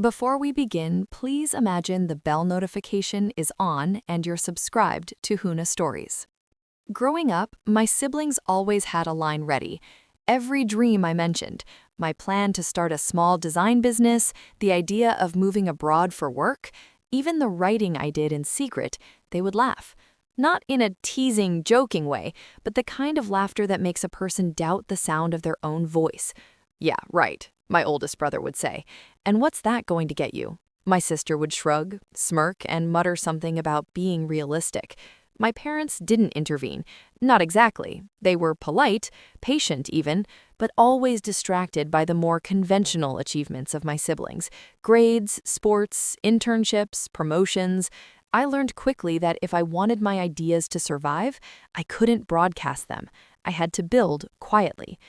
Before we begin, please imagine the bell notification is on and you're subscribed to Huna Stories. Growing up, my siblings always had a line ready. Every dream I mentioned, my plan to start a small design business, the idea of moving abroad for work, even the writing I did in secret, they would laugh. Not in a teasing, joking way, but the kind of laughter that makes a person doubt the sound of their own voice. Yeah, right, my oldest brother would say. And what's that going to get you? My sister would shrug, smirk, and mutter something about being realistic. My parents didn't intervene. Not exactly. They were polite, patient even, but always distracted by the more conventional achievements of my siblings. Grades, sports, internships, promotions. I learned quickly that if I wanted my ideas to survive, I couldn't broadcast them. I had to build quietly.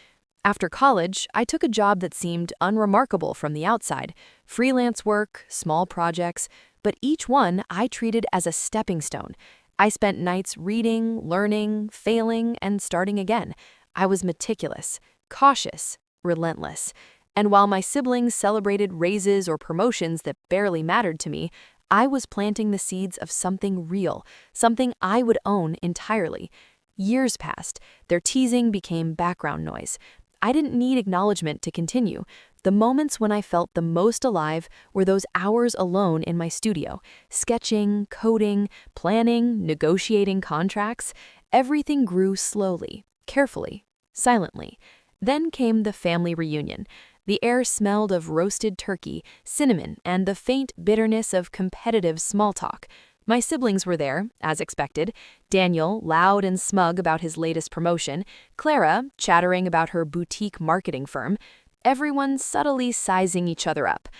After college, I took a job that seemed unremarkable from the outside, freelance work, small projects, but each one I treated as a stepping stone. I spent nights reading, learning, failing, and starting again. I was meticulous, cautious, relentless. And while my siblings celebrated raises or promotions that barely mattered to me, I was planting the seeds of something real, something I would own entirely. Years passed, their teasing became background noise. I didn't need acknowledgement to continue. The moments when I felt the most alive were those hours alone in my studio, sketching, coding, planning, negotiating contracts. Everything grew slowly, carefully, silently. Then came the family reunion. The air smelled of roasted turkey, cinnamon, and the faint bitterness of competitive small talk. My siblings were there, as expected. Daniel, loud and smug about his latest promotion. Clara, chattering about her boutique marketing firm. Everyone subtly sizing each other up.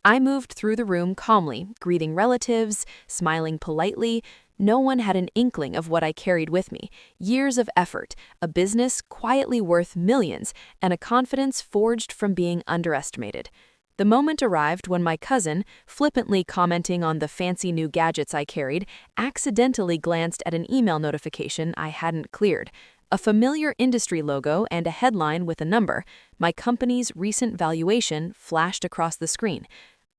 I moved through the room calmly, greeting relatives, smiling politely. No one had an inkling of what I carried with me. Years of effort, a business quietly worth millions, and a confidence forged from being underestimated. The moment arrived when my cousin, flippantly commenting on the fancy new gadgets I carried, accidentally glanced at an email notification I hadn't cleared. A familiar industry logo and a headline with a number, my company's recent valuation, flashed across the screen.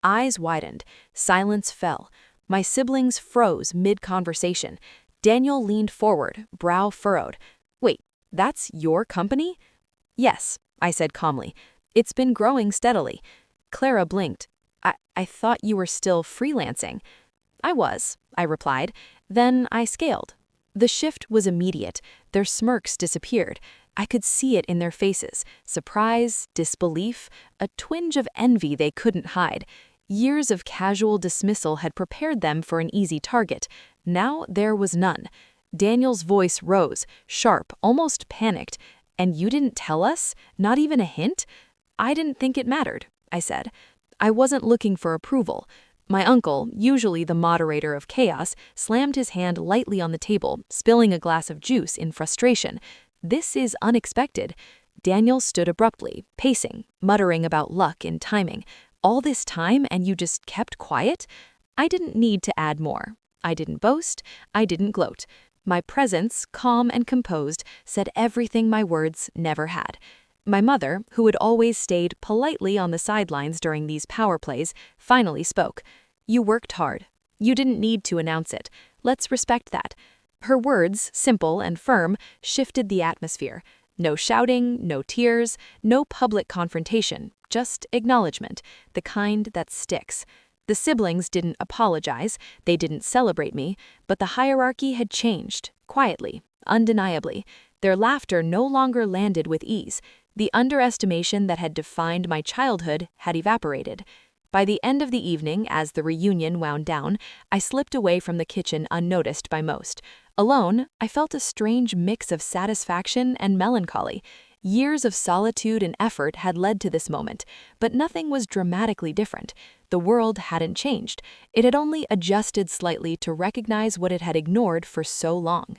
Eyes widened. Silence fell. My siblings froze mid-conversation. Daniel leaned forward, brow furrowed. "Wait, that's your company?" "Yes," I said calmly. "It's been growing steadily." Clara blinked. I thought you were still freelancing." "I was," I replied. Then I scaled. The shift was immediate. Their smirks disappeared. I could see it in their faces. Surprise, disbelief, a twinge of envy they couldn't hide. Years of casual dismissal had prepared them for an easy target. Now there was none. Daniel's voice rose, sharp, almost panicked. "And you didn't tell us? Not even a hint?" "I didn't think it mattered," I said. I wasn't looking for approval. My uncle, usually the moderator of chaos, slammed his hand lightly on the table, spilling a glass of juice in frustration. "This is unexpected." Daniel stood abruptly, pacing, muttering about luck and timing. "All this time and you just kept quiet?" I didn't need to add more. I didn't boast. I didn't gloat. My presence, calm and composed, said everything my words never had. My mother, who had always stayed politely on the sidelines during these power plays, finally spoke. "You worked hard. You didn't need to announce it. Let's respect that." Her words, simple and firm, shifted the atmosphere. No shouting, no tears, no public confrontation, just acknowledgement, the kind that sticks. The siblings didn't apologize, they didn't celebrate me, but the hierarchy had changed, quietly, undeniably. Their laughter no longer landed with ease. The underestimation that had defined my childhood had evaporated. By the end of the evening, as the reunion wound down, I slipped away from the kitchen unnoticed by most. Alone, I felt a strange mix of satisfaction and melancholy. Years of solitude and effort had led to this moment, but nothing was dramatically different. The world hadn't changed. It had only adjusted slightly to recognize what it had ignored for so long.